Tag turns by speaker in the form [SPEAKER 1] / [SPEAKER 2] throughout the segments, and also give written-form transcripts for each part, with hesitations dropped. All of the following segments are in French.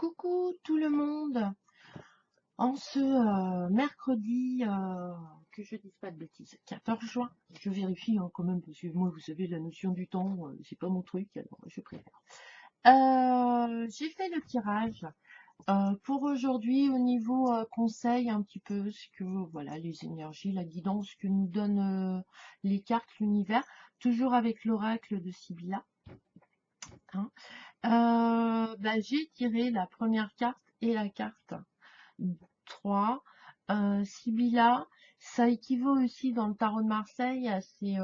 [SPEAKER 1] Coucou tout le monde, en ce mercredi, que je dise pas de bêtises, 14 juin, je vérifie quand même, parce que moi vous savez la notion du temps, c'est pas mon truc, alors je préfère. J'ai fait le tirage pour aujourd'hui au niveau conseil un petit peu, ce que voilà les énergies, la guidance que nous donnent les cartes, l'univers, toujours avec l'oracle de Sibylla. Hein. J'ai tiré la première carte et la carte 3. Sibylla, ça équivaut aussi dans le tarot de Marseille, assez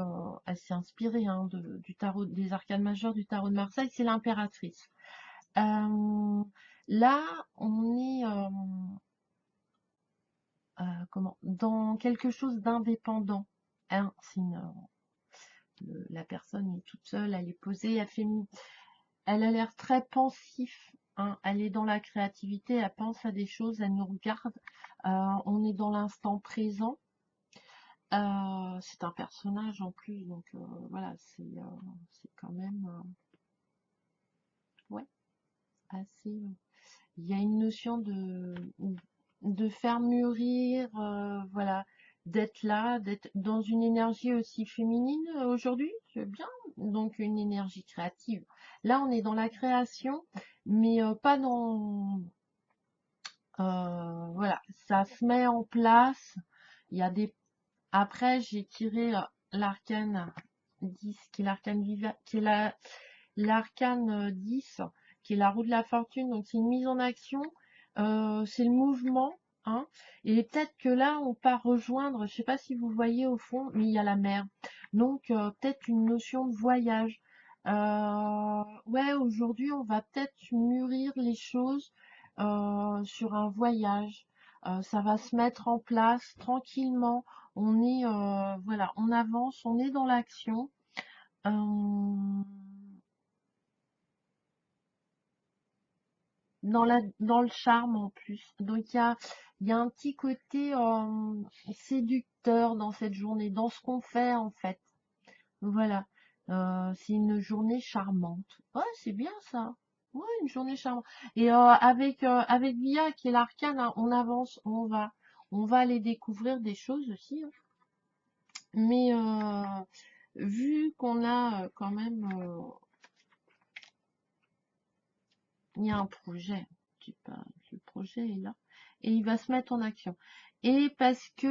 [SPEAKER 1] inspiré hein, du tarot des arcanes majeures du tarot de Marseille, c'est l'impératrice. Là, on est dans quelque chose d'indépendant. Hein, la personne est toute seule, elle est posée, elle a l'air très pensif. Hein, elle est dans la créativité, elle pense à des choses, elle nous regarde. On est dans l'instant présent. C'est un personnage en plus, donc voilà, c'est quand même ouais, assez. Il y a une notion de faire mûrir, voilà, d'être là, d'être dans une énergie aussi féminine aujourd'hui, c'est bien, donc une énergie créative. Là, on est dans la création, mais pas dans voilà, ça se met en place. Il y a des Après, j'ai tiré l'arcane 10, qui est l'arcane qui est l'arcane 10, qui est la roue de la fortune. Donc, c'est une mise en action, c'est le mouvement. Hein, et peut-être que là, on part rejoindre, je sais pas si vous voyez au fond, mais il y a la mer. Donc, peut-être une notion de voyage. Ouais, aujourd'hui, on va peut-être mûrir les choses sur un voyage. Ça va se mettre en place tranquillement. On est, voilà, on avance, on est dans l'action. Euh, dans le charme en plus. Donc il y a un petit côté séducteur dans cette journée, dans ce qu'on fait en fait. Voilà. C'est une journée charmante. Ouais, c'est bien ça. Ouais, une journée charmante. Et avec Via qui est l'arcane, hein, on avance, on va aller découvrir des choses aussi. Hein. Mais vu qu'on a quand même, il y a un projet, le projet est là, et il va se mettre en action. Et parce que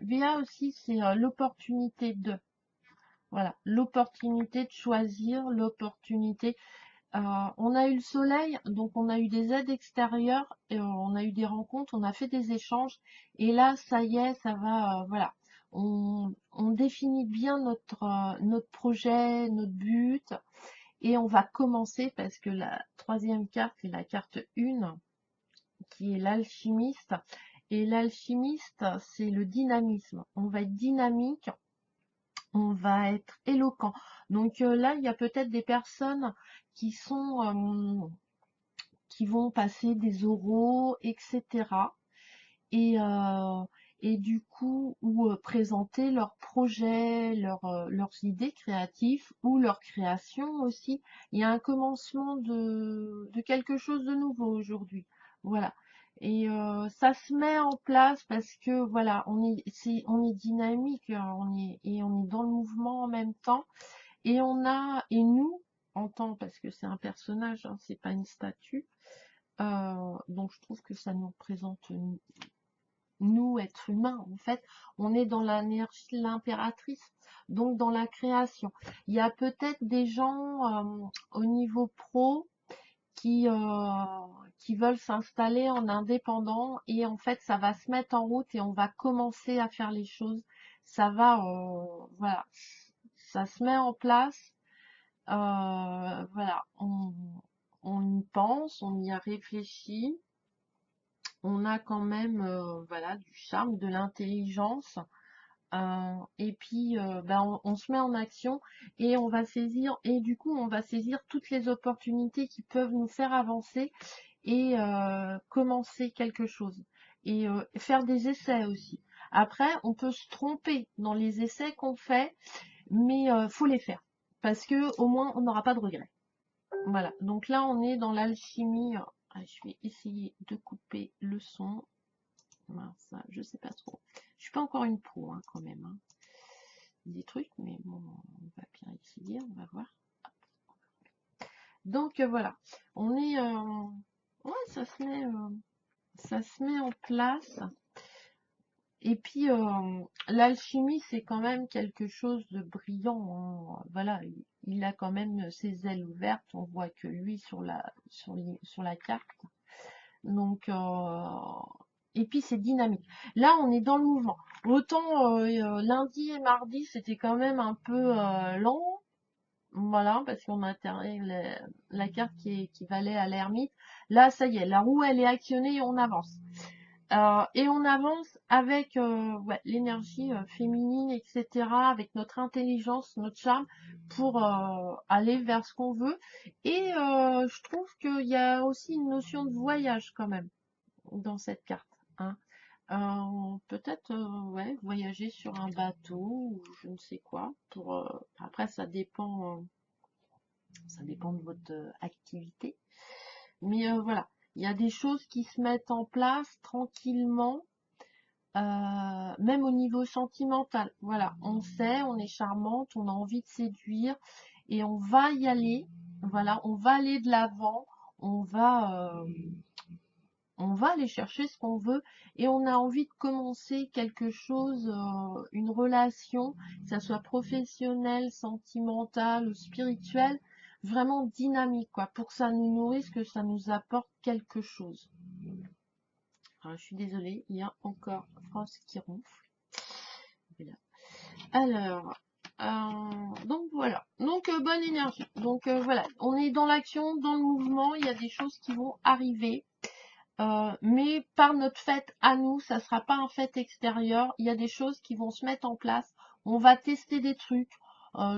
[SPEAKER 1] VA aussi, c'est l'opportunité de, voilà, l'opportunité de choisir, l'opportunité. On a eu le soleil, donc on a eu des aides extérieures, et, on a eu des rencontres, on a fait des échanges, et là, ça y est, ça va, voilà. On définit bien notre projet, notre but, et on va commencer parce que la troisième carte est la carte 1, qui est l'alchimiste. Et l'alchimiste, c'est le dynamisme. On va être dynamique, on va être éloquent. Donc là, il y a peut-être des personnes qui qui vont passer des oraux, etc. Et, euh, et du coup, ou présenter leurs projets, leurs idées créatives ou leurs créations aussi. Il y a un commencement de quelque chose de nouveau aujourd'hui. Voilà. Et ça se met en place parce que voilà, on est dynamique, hein, on est dans le mouvement en même temps. Et nous, en tant, parce que c'est un personnage, hein, c'est pas une statue, donc je trouve que ça nous représente nous, êtres humains, en fait, on est dans l'énergie de l'impératrice, donc dans la création. Il y a peut-être des gens au niveau pro qui veulent s'installer en indépendant et en fait, ça va se mettre en route et on va commencer à faire les choses. Ça va, voilà, ça se met en place. Voilà, on y pense, on y a réfléchi. On a quand même voilà, du charme, de l'intelligence. Et puis on se met en action et on va saisir, et du coup on va saisir toutes les opportunités qui peuvent nous faire avancer et commencer quelque chose. Et faire des essais aussi. Après, on peut se tromper dans les essais qu'on fait, mais faut les faire. Parce que au moins on n'aura pas de regrets. Voilà. Donc là on est dans l'alchimie Ah, je vais essayer de couper le son. Ça, je sais pas trop. Je suis pas encore une pro, hein, quand même. Hein. Des trucs, mais bon, on va bien essayer, on va voir. Donc voilà, on est, ouais, ça se met en place. Et puis l'alchimie, c'est quand même quelque chose de brillant. Hein. Voilà, il a quand même ses ailes ouvertes. On voit que lui sur la carte. Donc et puis c'est dynamique. Là, on est dans le mouvement. Autant lundi et mardi, c'était quand même un peu lent. Voilà, parce qu'on a la carte qui valait à l'ermite. Là, ça y est, la roue, elle est actionnée et on avance. Et on avance avec ouais, l'énergie féminine, etc., avec notre intelligence, notre charme, pour aller vers ce qu'on veut. Et je trouve qu'il y a aussi une notion de voyage quand même dans cette carte. Hein. Peut-être ouais, voyager sur un bateau ou je ne sais quoi. Après, ça dépend de votre activité. Mais voilà, il y a des choses qui se mettent en place tranquillement, même au niveau sentimental. Voilà, on sait, on est charmante, on a envie de séduire et on va y aller. Voilà, on va aller de l'avant, on va, euh, on va aller chercher ce qu'on veut et on a envie de commencer quelque chose, une relation, que ça soit professionnelle, sentimentale ou spirituelle, vraiment dynamique, quoi, pour que ça nous nourrisse, que ça nous apporte quelque chose. Alors, je suis désolée, il y a encore Frost qui ronfle. Voilà. Alors, donc voilà. Donc bonne énergie. Donc voilà, on est dans l'action, dans le mouvement, il y a des choses qui vont arriver. Mais par notre fait à nous, ça sera pas un fait extérieur. Il y a des choses qui vont se mettre en place. On va tester des trucs.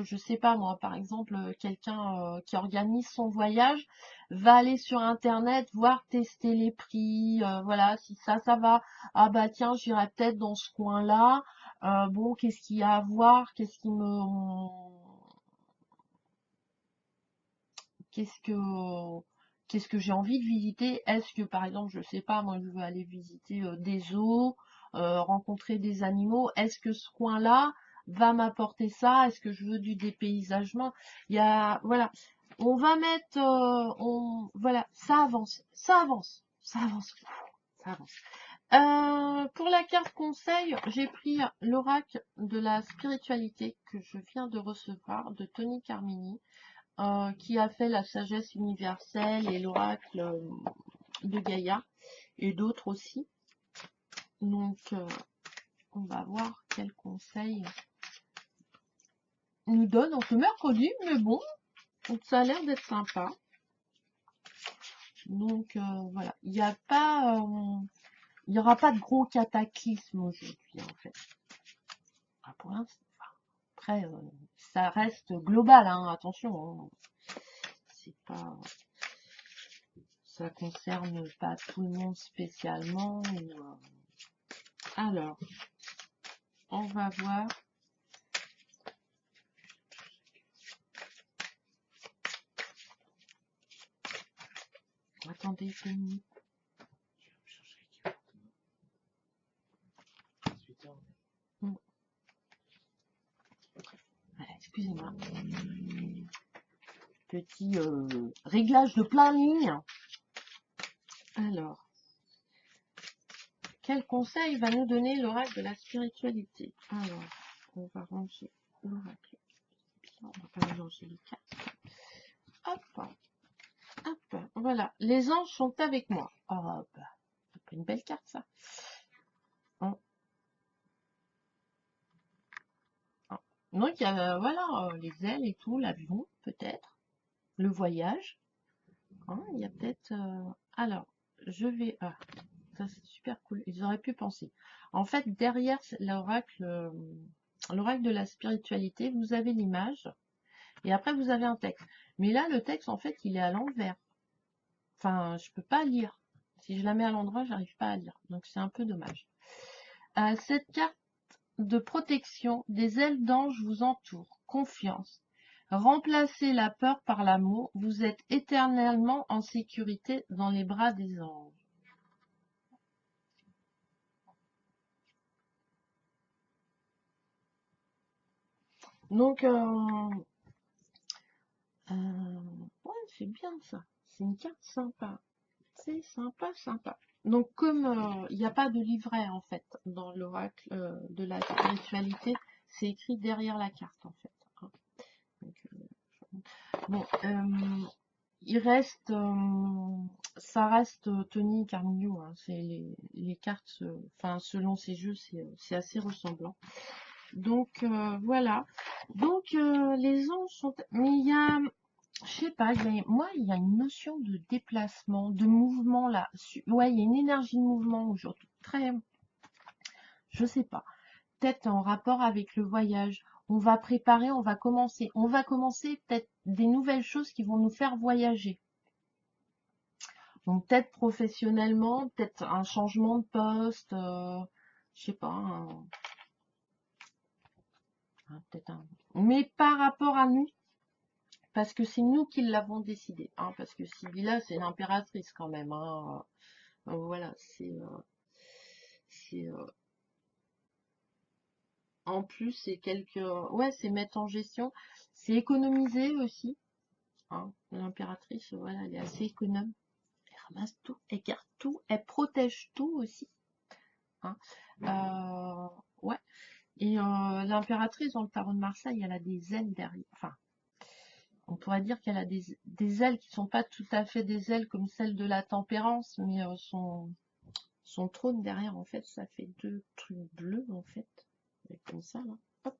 [SPEAKER 1] Je sais pas moi, par exemple, quelqu'un qui organise son voyage va aller sur internet, voir tester les prix, voilà, si ça va. Ah bah tiens, j'irai peut-être dans ce coin-là. Bon, qu'est-ce qu'il y a à voir? Qu'est-ce que qu'est-ce que j'ai envie de visiter? Est-ce que par exemple, je sais pas, moi je veux aller visiter des zoos, rencontrer des animaux, est-ce que ce coin-là va m'apporter ça? Est-ce que je veux du dépaysagement? Il y a voilà, on va mettre voilà, ça avance, ça avance, ça avance, ça avance. Pour la carte conseil, j'ai pris l'oracle de la spiritualité que je viens de recevoir de Tony Carmini. Qui a fait la sagesse universelle et l'oracle de Gaïa et d'autres aussi. Donc, on va voir quel conseil nous donne en ce mercredi, mais bon, ça a l'air d'être sympa. Donc, voilà, il n'y aura pas de gros cataclysme aujourd'hui, en fait. Pour l'instant. Après, ça reste global, hein, attention. Hein. C'est pas... Ça concerne pas tout le monde spécialement. Alors, on va voir. Attendez 2 minutes. Excusez-moi. Petit réglage de planning. Alors, quel conseil va nous donner l'oracle de la spiritualité? Alors, on va ranger l'oracle. On va pas mélanger les cartes. Hop, hop, voilà. Les anges sont avec moi. Hop, c'est pas une belle carte ça. Donc, il y a, voilà, les ailes et tout, l'avion, peut-être, le voyage. Hein, il y a peut-être... alors, je vais... Ah, ça c'est super cool. Ils auraient pu penser. En fait, derrière l'oracle de la spiritualité, vous avez l'image. Et après, vous avez un texte. Mais là, le texte, en fait, il est à l'envers. Enfin, je peux pas lire. Si je la mets à l'endroit, j'arrive pas à lire. Donc, c'est un peu dommage. Cette carte de protection, des ailes d'ange vous entourent. Confiance. Remplacez la peur par l'amour. Vous êtes éternellement en sécurité dans les bras des anges. Donc, ouais, c'est bien ça. C'est une carte sympa. C'est sympa, sympa. Donc, comme il n'y a pas de livret, en fait, dans l'oracle de la spiritualité, c'est écrit derrière la carte, en fait. Hein. Donc, bon, il reste, ça reste Tony Carmigno. Hein, c'est les cartes, enfin, selon ces jeux, c'est assez ressemblant. Donc, voilà. Donc, les anges sont... Mais il y a... Je sais pas, moi, il y a une notion de déplacement, de mouvement là. Ouais, il y a une énergie de mouvement aujourd'hui. Très, je sais pas. Peut-être en rapport avec le voyage. On va préparer, on va commencer. On va commencer peut-être des nouvelles choses qui vont nous faire voyager. Donc peut-être professionnellement, peut-être un changement de poste, je sais pas, peut-être un. Mais par rapport à nous, parce que c'est nous qui l'avons décidé. Hein, parce que Sybilla, c'est l'impératrice quand même. Hein, voilà, c'est en plus c'est quelque, ouais, c'est mettre en gestion, c'est économiser aussi. Hein, l'impératrice, voilà, elle est assez économe. Elle ramasse tout, elle garde tout, elle protège tout aussi. Hein. Ouais. Et l'impératrice dans le tarot de Marseille, elle a des ailes derrière. Enfin, on pourrait dire qu'elle a des ailes qui sont pas tout à fait des ailes comme celles de la tempérance, mais son trône derrière, en fait, ça fait deux trucs bleus, en fait. Comme ça, là. Hop.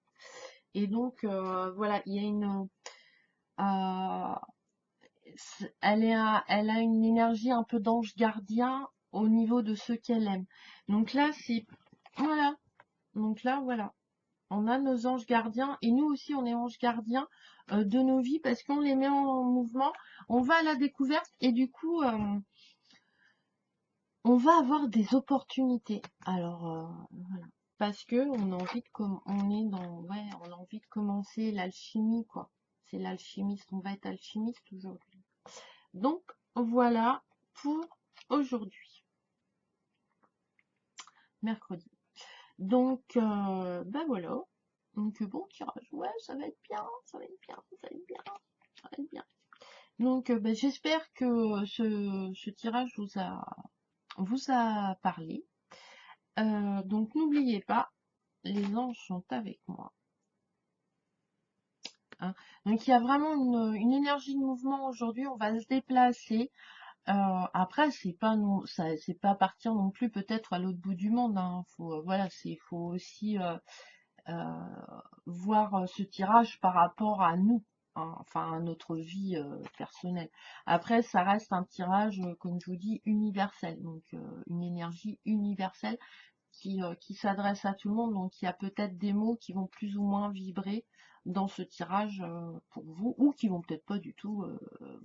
[SPEAKER 1] Et donc, voilà, il y a une... euh, elle a une énergie un peu d'ange gardien au niveau de ce qu'elle aime. Donc là, c'est... Voilà. Donc là, voilà. On a nos anges gardiens et nous aussi on est anges gardiens de nos vies parce qu'on les met en mouvement, on va à la découverte et du coup on va avoir des opportunités. Alors voilà. Parce que on a envie de on est dans ouais, on a envie de commencer l'alchimie quoi. C'est l'alchimiste, on va être alchimiste aujourd'hui. Donc voilà pour aujourd'hui, mercredi. Donc ben voilà. Donc bon tirage, ouais, ça va être bien, ça va être bien, ça va être bien, ça va être bien. Donc ben, j'espère que ce tirage vous a parlé. Donc n'oubliez pas, les anges sont avec moi. Hein. Donc il y a vraiment une énergie de mouvement aujourd'hui, on va se déplacer. Après, c'est pas non, ça, c'est pas partir non plus peut-être à l'autre bout du monde. Hein. Faut, voilà, faut aussi euh, voir ce tirage par rapport à nous, hein, enfin à notre vie personnelle. Après, ça reste un tirage, comme je vous dis, universel, donc une énergie universelle qui s'adresse à tout le monde. Donc il y a peut-être des mots qui vont plus ou moins vibrer dans ce tirage pour vous, ou qui vont peut-être pas du tout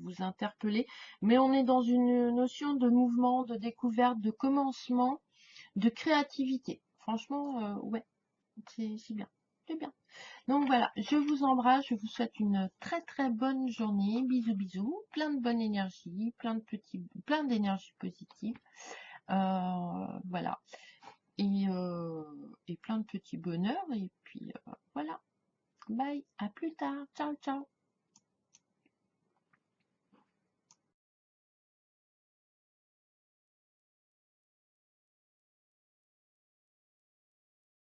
[SPEAKER 1] vous interpeller. Mais on est dans une notion de mouvement, de découverte, de commencement, de créativité. Franchement, ouais, c'est bien. C'est bien. Donc voilà, je vous embrasse, je vous souhaite une très très bonne journée. Bisous bisous, plein de bonne énergie, plein d'énergie positive. Voilà. Et plein de petits bonheurs. Et puis voilà. Bye, à plus tard. Ciao, ciao.